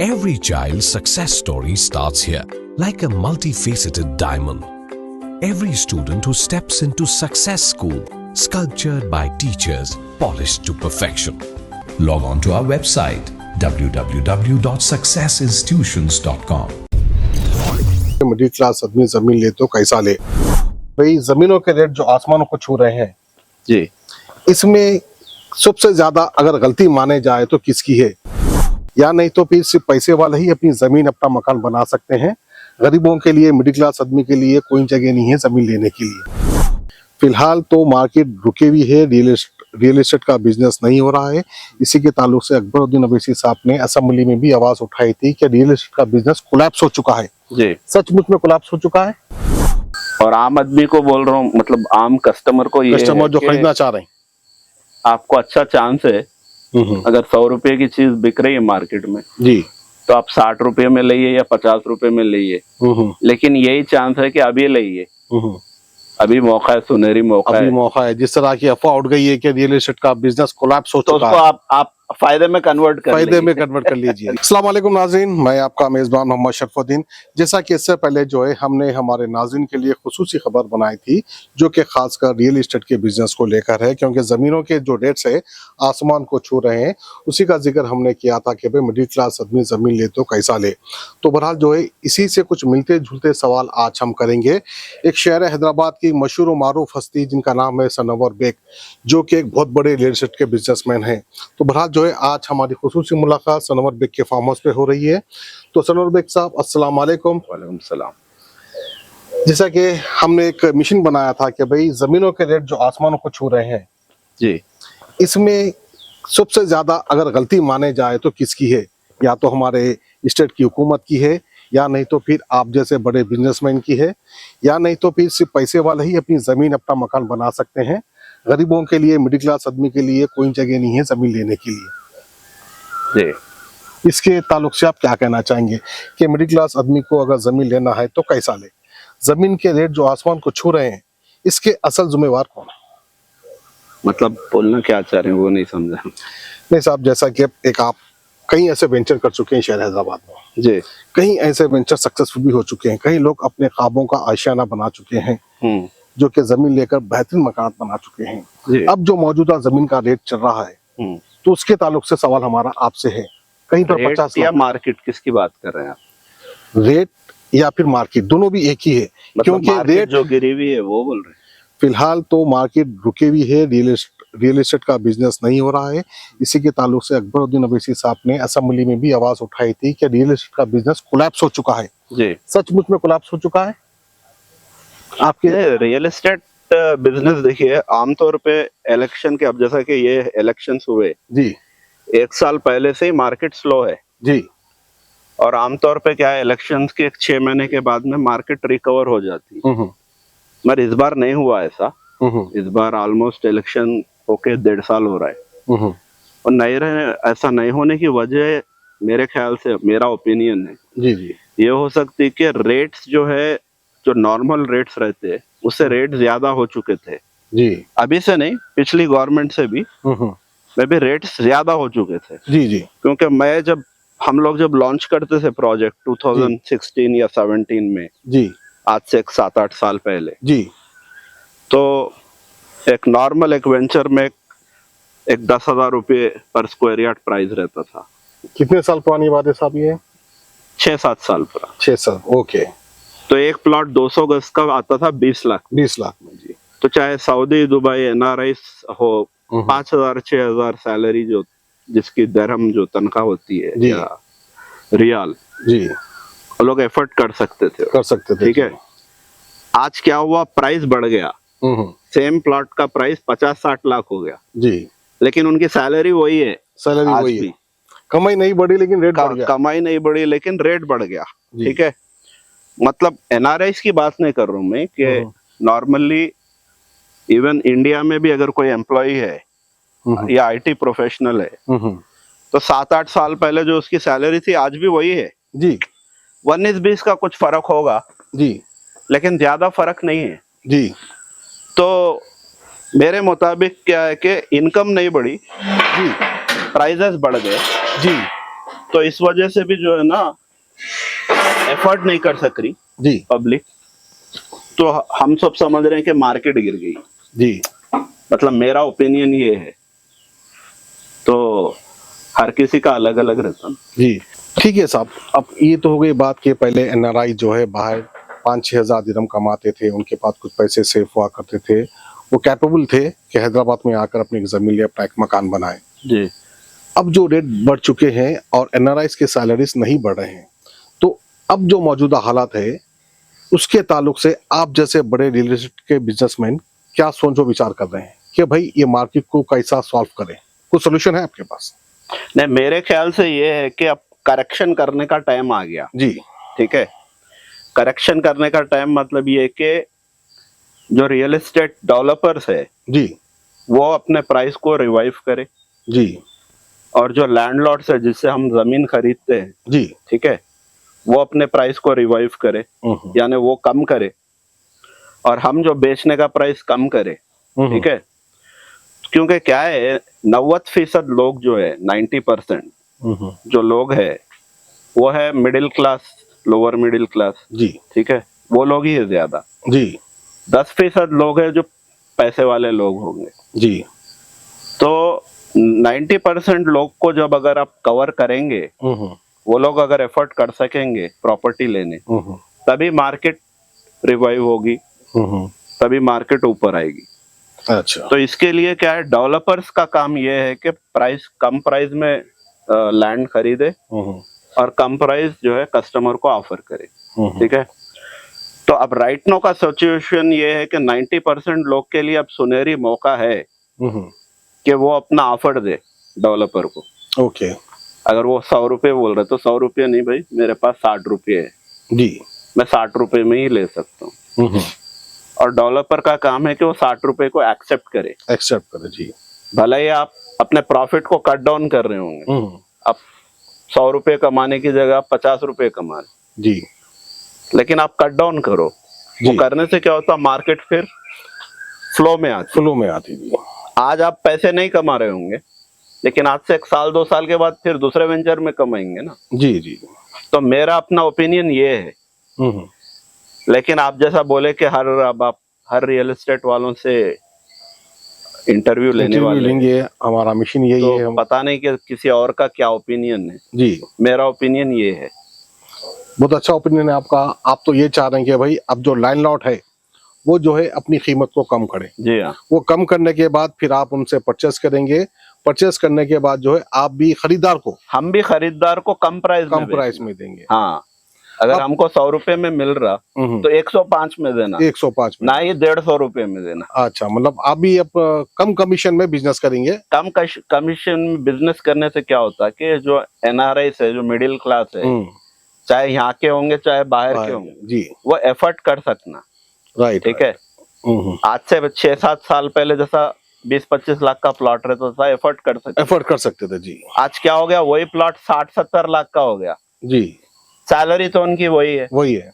Every child's success story starts here, like a multifaceted diamond. Every student who steps into Success School, sculptured by teachers, polished to perfection. Log on to our website www.successinstitutions.com. Middle class आदमी जमीन ले तो कैसा ले भाई। जमीनों के rate जो आसमानों को छू रहे हैं जी, इसमें सबसे ज्यादा अगर गलती माने जाए तो किसकी है? या नहीं तो फिर सिर्फ पैसे वाले ही अपनी जमीन अपना मकान बना सकते हैं। गरीबों के लिए, मिडिल क्लास आदमी के लिए कोई जगह नहीं है जमीन लेने के लिए। फिलहाल तो मार्केट रुके हुई है, रियल एस्टेट का बिजनेस नहीं हो रहा है। इसी के ताल्लुक से अकबरुद्दीन अवैसी साहब ने असेंबली में भी आवाज उठाई थी कि रियल एस्टेट का बिजनेस कोलैप्स हो चुका है। जी, सचमुच में कोलैप्स हो चुका है। और आम आदमी को बोल रहा हूँ, मतलब आम कस्टमर को, ये कस्टमर जो खरीदना चाह रहे हैं, आपको अच्छा चांस है। अगर 100 रुपए की चीज बिक रही है मार्केट में जी, तो आप 60 रुपए में लइए या 50 रुपए में लइए, लेकिन यही चांस है कि अभी लइए। अभी मौका है, सुनहरी मौका अभी है। मौका है। जिस तरह की अफवाह उठ गई है कि रियल एस्टेट का बिजनेस कोलैप्स हो तो चुका उसको है, आप फायदे में कन्वर्ट कर लीजिए। अस्सलाम वालेकुम नाज़रीन, मैं आपका मेजबान मोहम्मद शरफुद्दीन। जैसा कि इससे पहले जो है हमने हमारे नाज़रीन के लिए खुसूसी खबर बनाई थी जो कि खासकर रियल एस्टेट के बिजनेस को लेकर है, क्योंकि ज़मीनों के जो रेट्स है आसमान को छू रहे हैं। उसी का जिक्र हमने किया था कि भाई मिडिल क्लास आदमी ज़मीन ले तो कैसा ले। तो बहरहाल जो है इसी से कुछ मिलते जुलते सवाल आज हम करेंगे। एक शहर हैदराबाद की मशहूर व मारूफ हस्ती जिनका नाम है सनवर बेग, जो कि एक बहुत बड़े रियल एस्टेट के बिजनेसमैन हैं। तो बहरहाल जो है आज हमारी खुसूसी मुलाकात सनवर बेग के फार्म हाउस पे हो रही है। तो सनवर बेग साहब, अस्सलाम वालेकुम। वालेकुम सलाम। जैसा कि हमने एक मिशन बनाया था कि भाई जमीनों के रेट जो आसमानों को छू रहे हैं जी, इसमें सबसे ज्यादा अगर गलती माने जाए तो किसकी है? या तो हमारे स्टेट की हुकूमत की है, या नहीं तो फिर आप जैसे बड़े बिजनेसमैन की है, या नहीं तो फिर सिर्फ पैसे वाले ही अपनी जमीन अपना मकान बना सकते हैं। गरीबों के लिए, मिडिल क्लास आदमी के लिए कोई जगह नहीं है जमीन लेने के लिए। जी, इसके ताल्लुक से आप क्या कहना चाहेंगे कि मिडिल क्लास आदमी को अगर जमीन लेना है तो कैसा ले? जमीन के रेट जो आसमान को छू रहे हैं, इसके असल जिम्मेवार कौन है? मतलब बोलना क्या चाह रहे हैं वो नहीं समझा। नहीं साहब, जैसा कि एक आप कई ऐसे वेंचर कर चुके हैं शहर हैदराबाद में, जी, कहीं ऐसे वेंचर सक्सेसफुल भी हो चुके हैं, कई लोग अपने ख्वाबों का आशियाना बना चुके हैं, जो कि जमीन लेकर बेहतरीन मकान बना चुके हैं। अब जो मौजूदा जमीन का रेट चल रहा है तो उसके ताल्लुक से सवाल हमारा आपसे है। कहीं पर 50 या मार्केट, किसकी बात कर रहे हैं आप? रेट या फिर मार्केट, दोनों भी एक ही है। मतलब क्योंकि रेट जो गिरी हुई है वो बोल रहे हैं। फिलहाल तो मार्केट रुके हुई है, रियल एस्टेट का बिजनेस नहीं हो रहा है। इसी के ताल्लुक से अकबरुद्दीन अवैसी साहब ने असेंबली में भी आवाज उठाई थी कि रियल एस्टेट का बिजनेस कोलैप्स हो चुका है। जी, सचमुच में कोलैप्स हो चुका है? आपके रियल एस्टेट बिजनेस देखिए, आमतौर पे इलेक्शन के, अब जैसा कि ये इलेक्शंस हुए जी, 1 साल पहले से ही मार्केट स्लो है। जी, और आमतौर पे क्या है, इलेक्शंस के 6 महीने के बाद में मार्केट रिकवर हो जाती है। मगर इस बार नहीं हुआ ऐसा। इस बार ऑलमोस्ट इलेक्शन होके 1.5 साल हो रहा है। और नहीं रहे, ऐसा नहीं होने की वजह मेरे ख्याल से, मेरा ओपिनियन है जी, जी, ये हो सकती है कि रेट्स जो है, जो नॉर्मल रेट्स रहते हैं उससे रेट ज्यादा हो चुके थे। जी, अभी से नहीं, पिछली गवर्नमेंट से भी में भी रेट्स ज्यादा हो चुके थे। जी, जी, क्योंकि हम लोग जब लॉन्च करते थे प्रोजेक्ट 2016 या 17 में, जी, आज से 7-8 साल पहले, जी, तो एक नॉर्मल एक वेंचर में एक 10,000 रुपये पर स्क्वायर यार्ड प्राइस रहता था। कितने साल पुरानी बात है साहब ये? 6-7 साल पुराना। 6 साल, ओके। तो एक प्लॉट 200 गज का आता था 20 लाख। 20 लाख में जी। तो चाहे सऊदी, दुबई, NRI हो, 5,000-6,000 सैलरी जो, जिसकी दरहम जो तनख्वाह होती है या रियाल, जी, वो लोग एफर्ट कर सकते थे। ठीक है। आज क्या हुआ, प्राइस बढ़ गया। सेम प्लॉट का प्राइस 50-60 लाख हो गया जी, लेकिन उनकी सैलरी वही है। सैलरी वही है, कमाई नहीं बढ़ी लेकिन रेट बढ़ गया। कमाई नहीं बढ़ी लेकिन रेट बढ़ गया। ठीक है। मतलब NRIs की बात नहीं कर रहा हूं मैं, कि नॉर्मली इवन इंडिया में भी अगर कोई एम्प्लॉय है या IT प्रोफेशनल है, तो 7-8 साल पहले जो उसकी सैलरी थी आज भी वही है जी। 19-20 का कुछ फर्क होगा जी, लेकिन ज्यादा फर्क नहीं है जी। तो मेरे मुताबिक क्या है कि इनकम नहीं बढ़ी जी, प्राइसेस बढ़ गए जी, तो इस वजह से भी जो है ना एफर्ट नहीं कर सक रही जी पब्लिक। तो हम सब समझ रहे हैं कि मार्केट गिर गई जी। मतलब मेरा ओपिनियन ये है, तो हर किसी का अलग अलग रहता है। जी ठीक है साहब। अब ये तो हो गई बात कि पहले एनआरआई जो है बाहर 5-6 हज़ार दिरहम कमाते थे, उनके पास कुछ पैसे सेव हुआ करते थे, वो कैपेबल थे कि हैदराबाद में आकर अपनी एक जमीन ले अपना एक मकान बनाए। जी। अब जो रेट बढ़ चुके हैं और एनआरआईज के सैलरीज नहीं बढ़ रहे हैं, तो अब जो मौजूदा हालात है उसके ताल्लुक से आप जैसे बड़े रियल एस्टेट के बिजनेसमैन क्या सोचो विचार कर रहे हैं कि भाई ये मार्केट को कैसा सॉल्व करें? कुछ सोल्यूशन है आपके पास? नहीं, मेरे ख्याल से ये है कि अब करेक्शन करने का टाइम आ गया। जी ठीक है, करेक्शन करने का टाइम मतलब ये कि जो रियल एस्टेट डेवलपर्स है जी वो अपने प्राइस को रिवाइव करे जी और जो लैंडलॉर्ड्स है जिससे हम जमीन खरीदते हैं, जी ठीक है, वो अपने प्राइस को रिवाइव करे, यानी वो कम करे और हम जो बेचने का प्राइस कम करे। ठीक है, क्योंकि क्या है 90% लोग जो है 90% जो लोग है वो है middle class, lower middle class. जी ठीक है, वो लोग ही है ज्यादा। जी 10% लोग है जो पैसे वाले लोग होंगे। जी। तो 90% लोग को जब अगर आप कवर करेंगे, वो लोग अगर एफर्ट कर सकेंगे प्रॉपर्टी लेने, तभी मार्केट रिवाइव होगी, तभी मार्केट ऊपर आएगी। अच्छा। तो इसके लिए क्या है, डेवलपर्स का काम ये है कि प्राइस कम प्राइस में लैंड खरीदे और कम प्राइस जो है कस्टमर को ऑफर करे। ठीक है, तो अब राइट नो का सिचुएशन ये है कि 90% लोग के लिए अब सुनहरी मौका है कि वो अपना ऑफर दे डेवलपर को। ओके। अगर वो 100 रुपये बोल रहे तो 100 रुपये नहीं भाई, मेरे पास 60 रुपये है, जी मैं 60 रुपये में ही ले सकता हूँ। और डेवलपर का काम है कि वो 60 रुपये को एक्सेप्ट करे। जी। भले ही आप अपने प्रॉफिट को कट डाउन कर रहे होंगे, अब 100 रुपये कमाने की जगह आप 50 रुपये कमा रहे जी, लेकिन आप कट डाउन करो। वो करने से क्या होता, मार्केट फिर फ्लो में आती जी। आज आप पैसे नहीं कमा रहे होंगे लेकिन आज से 1 साल 2 साल के बाद फिर दूसरे वेंचर में कमाएंगे ना। जी जी। तो मेरा अपना ओपिनियन ये है। लेकिन आप जैसा बोले कि अब आप हर रियल एस्टेट वालों से इंटरव्यू लेने वाले लेंगे, हमारा मिशन यही तो है। पता नहीं कि किसी और का क्या ओपिनियन है। जी, मेरा ओपिनियन ये है। बहुत अच्छा ओपिनियन है आपका। आप तो ये चाह रहे हैं कि भाई अब जो लैंडलॉर्ड है वो जो है अपनी कीमत को कम करे। जी हाँ, वो कम करने के बाद फिर आप उनसे परचेस करेंगे, परचेस करने के बाद जो है आप भी खरीदार को, हम भी खरीदार को कम प्राइस में देंगे। हाँ, अगर हमको 100 रुपए में मिल रहा तो 105 में देना, 105 में, ना ही 150 रुपए में देना। अच्छा, मतलब आप भी अब कम कमीशन में बिजनेस करेंगे। कम कमीशन में बिजनेस करने से क्या होता है कि जो एनआरआई है, जो मिडिल क्लास है, चाहे यहाँ के होंगे चाहे बाहर के होंगे जी, वो एफर्ट कर सकना। राइट, ठीक है, आज से 6-7 साल पहले जैसा 20-25 लाख का प्लॉट रहता था, एफर्ट कर सकते थे जी। आज क्या हो गया, वही प्लॉट 60-70 लाख का हो गया जी। सैलरी तो उनकी वही है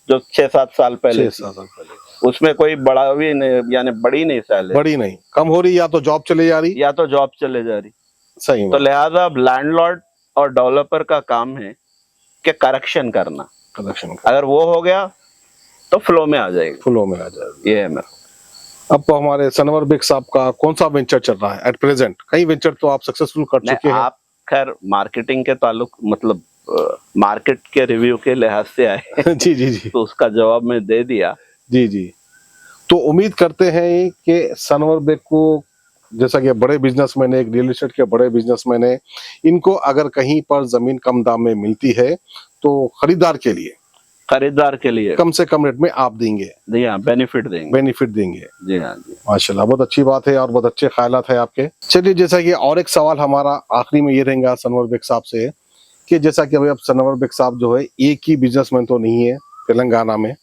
जो 6-7 साल पहले, उसमें कोई बड़ा भी नहीं, यानी बड़ी नहीं सैलरी, बड़ी नहीं, कम हो रही, या तो जॉब चले जा रही। सही। तो लिहाजा अब लैंडलॉर्ड और डेवलपर का काम है कि करेक्शन करना। अगर वो हो गया तो फ्लो में आ जाएगी। ये है मेरा। अब तो हमारे सनवर बेग साहब का कौन सा वेंचर चल रहा है एट प्रेजेंट? कई वेंचर तो आप सक्सेसफुल कर चुके हैं। आप खैर मार्केटिंग के ताल्लुक मतलब मार्केट के रिव्यू के लिहाज से आए जी जी जी, तो उसका जवाब मैं दे दिया। जी जी। तो उम्मीद करते हैं कि सनवर बेग को, जैसा कि बड़े बिजनेसमैन है, एक रियल एस्टेट के बड़े बिजनेसमैन है, इनको अगर कहीं पर जमीन कम दाम में मिलती है तो खरीदार के लिए कम से कम रेट में आप देंगे। जी हाँ, बेनिफिट देंगे। जी हाँ जी, माशाल्लाह, बहुत अच्छी बात है और बहुत अच्छे ख्यालात है आपके। चलिए, जैसा कि और एक सवाल हमारा आखिरी में ये रहेगा सनवर बेग साहब से कि जैसा कि अभी अब सनवर बेग साहब जो है एक ही बिजनेसमैन तो नहीं है तेलंगाना में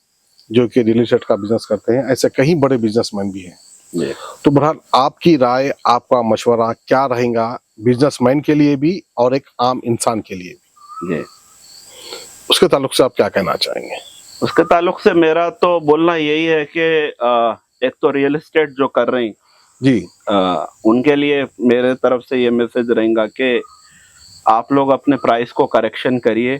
जो कि रियल एस्टेट का बिजनेस करते हैं, ऐसे कई बड़े बिजनेसमैन भी हैं। तो बहरहाल आपकी राय, आपका मशवरा क्या रहेगा बिजनेसमैन के लिए भी और एक आम इंसान के लिए भी? उसके ताल्लुक से आप क्या कहना चाहेंगे? उसके ताल्लुक से मेरा तो बोलना यही है कि एक तो रियल एस्टेट जो कर रही जी, उनके लिए मेरे तरफ से ये मैसेज रहेगा कि आप लोग अपने प्राइस को करेक्शन करिए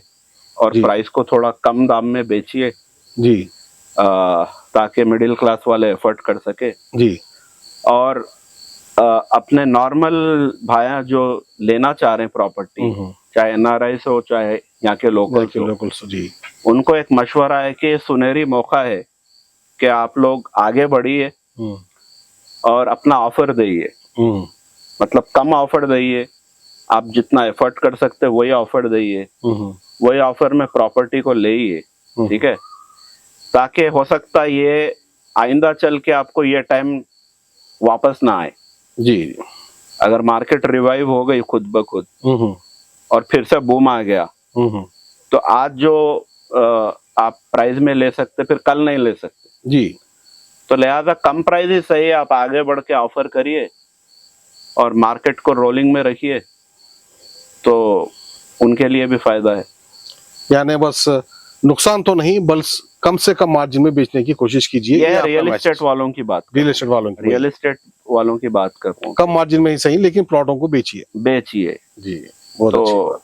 और जी। प्राइस को थोड़ा कम दाम में बेचिए जी ताकि मिडिल क्लास वाले एफर्ट कर सके। जी और अपने नॉर्मल भाइयां जो लेना चाह रहे हैं प्रॉपर्टी, चाहे एनआरआई हो चाहे यहाँ के लोकल जी, उनको एक मशवरा है कि सुनहरी मौका है कि आप लोग आगे बढ़िए और अपना ऑफर दइए। मतलब कम ऑफर दइए, आप जितना एफर्ट कर सकते हैं वही ऑफर दइए, वही ऑफर में प्रॉपर्टी को लेइए, ठीक है, ताकि हो सकता है ये आइंदा चल के आपको ये टाइम वापस ना आए। जी अगर मार्केट रिवाइव हो गई खुद ब खुद और फिर से बूम आ गया तो आज जो आप प्राइस में ले सकते फिर कल नहीं ले सकते। जी तो लिहाजा कम प्राइस ही सही है, आप आगे बढ़ के ऑफर करिए और मार्केट को रोलिंग में रखिए तो उनके लिए भी फायदा है। यानी बस नुकसान तो नहीं बल्कि कम से कम मार्जिन में बेचने की कोशिश कीजिए। ये रियल एस्टेट वालों की बात, रियल एस्टेट वालों की बात कर रहा हूँ। कम मार्जिन में ही सही लेकिन प्लॉटों को बेचिए। जी बहुत तो अच्छी बात।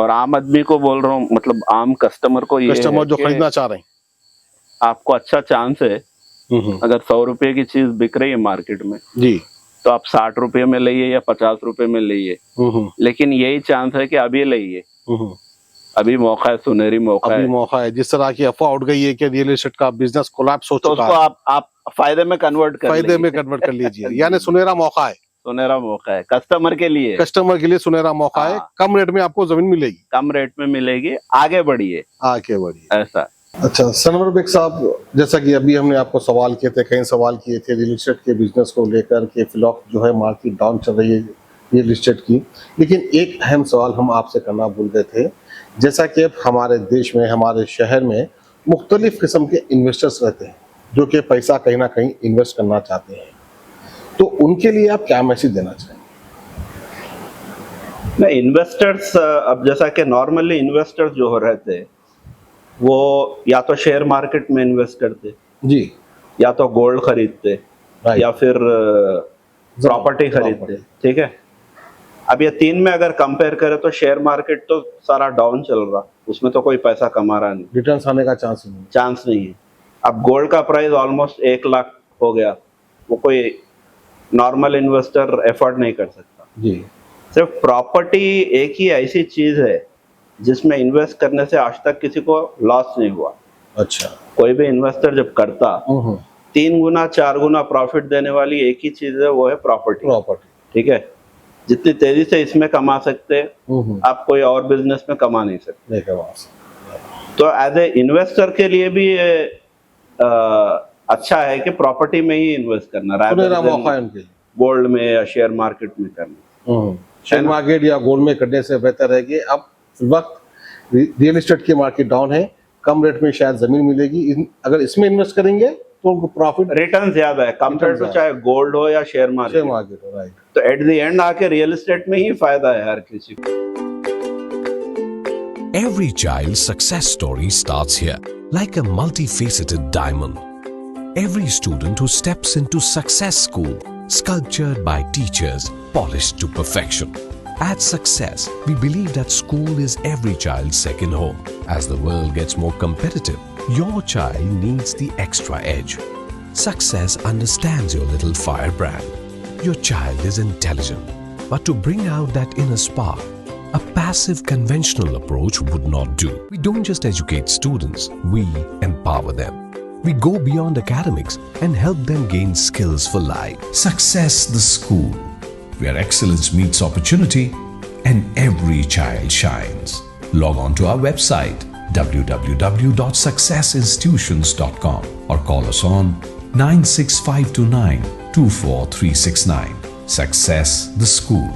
और आम आदमी को बोल रहा हूँ, मतलब आम कस्टमर को, ये कस्टमर जो खरीदना चाह रहे हैं, आपको अच्छा चांस है। अगर 100 रुपए की चीज बिक रही है मार्केट में जी तो आप 60 रुपए में लइए या 50 रुपए में लइए, लेकिन यही चांस है कि अभी लइए, अभी मौका है, सुनहरी मौका अभी मौका है। जिस तरह की अफवाह उठ गई है कि रियल एस्टेट का बिजनेस कोलैप्स हो तो चुका उसको है, आप फायदे में कन्वर्ट कर लीजिए। यानी सुनहरा मौका है, सुनहरा मौका है कस्टमर के लिए सुनहरा मौका है। कम रेट में आपको जमीन मिलेगी, कम रेट में मिलेगी, आगे बढ़िए ऐसा। अच्छा सनवर बेग साहब, जैसा कि अभी हमने आपको सवाल किए थे, कई सवाल किए थे रियल एस्टेट के बिजनेस को लेकर के, फिलहाल जो है मार्केट डाउन चल रही है रियल एस्टेट की, लेकिन एक अहम सवाल हम आपसे करना भूल गए थे। जैसा कि अब हमारे देश में, हमारे शहर में मुख्तलिफ किस्म के इन्वेस्टर्स रहते हैं जो कि पैसा कहीं ना कहीं इन्वेस्ट करना चाहते हैं, तो उनके लिए आप क्या मैसेज देना चाहेंगे? नहीं, इन्वेस्टर्स, अब जैसा कि नॉर्मली इन्वेस्टर्स जो रहते हैं वो या तो शेयर मार्केट में इन्वेस्ट करते जी, या तो गोल्ड खरीदते या फिर प्रॉपर्टी खरीदते, ठीक है। अब ये तीन में अगर कंपेयर करें तो शेयर मार्केट तो सारा डाउन चल रहा, उसमें तो कोई पैसा कमा रहा नहीं, रिटर्न्स आने का चांस नहीं है। अब गोल्ड का प्राइस ऑलमोस्ट 1 लाख हो गया, वो कोई नॉर्मल इन्वेस्टर एफोर्ड नहीं कर सकता जी। सिर्फ प्रॉपर्टी एक ही ऐसी चीज है जिसमें इन्वेस्ट करने से आज तक किसी को लॉस नहीं हुआ। अच्छा, कोई भी इन्वेस्टर जब करता 3 गुना 4 गुना प्रॉफिट देने वाली एक ही चीज है, वो है प्रॉपर्टी, ठीक है। जितनी तेजी से इसमें कमा सकते आप कोई और बिजनेस में कमा नहीं सकते। तो एज ए इन्वेस्टर के लिए भी अच्छा है कि प्रॉपर्टी में ही इन्वेस्ट करना, गोल्ड में या शेयर मार्केट में करना। शेयर मार्केट या गोल्ड में करने से बेहतर है कि अब वक्त रियल एस्टेट की मार्केट डाउन है, कम रेट में शायद जमीन मिलेगी, अगर इसमें इन्वेस्ट करेंगे तो उनको प्रॉफिट, रिटर्न ज्यादा है कंपेयर टू चाहे गोल्ड हो या शेयर मार्केट हो। राइट, तो एट द एंड आके रियल एस्टेट में ही फायदा है हर किसी को। Every child's success story starts here, like a multifaceted diamond. Every student who steps into Success School, sculptured by teachers, polished to perfection. At Success, we believe that school is every child's second home. As the world gets more competitive, your child needs the extra edge. Success understands your little firebrand. Your child is intelligent, but to bring out that inner spark, a passive conventional approach would not do. We don't just educate students, we empower them. We go beyond academics and help them gain skills for life. Success the School, where excellence meets opportunity and every child shines. Log on to our website www.successinstitutions.com or call us on 96529 24369. Success the School.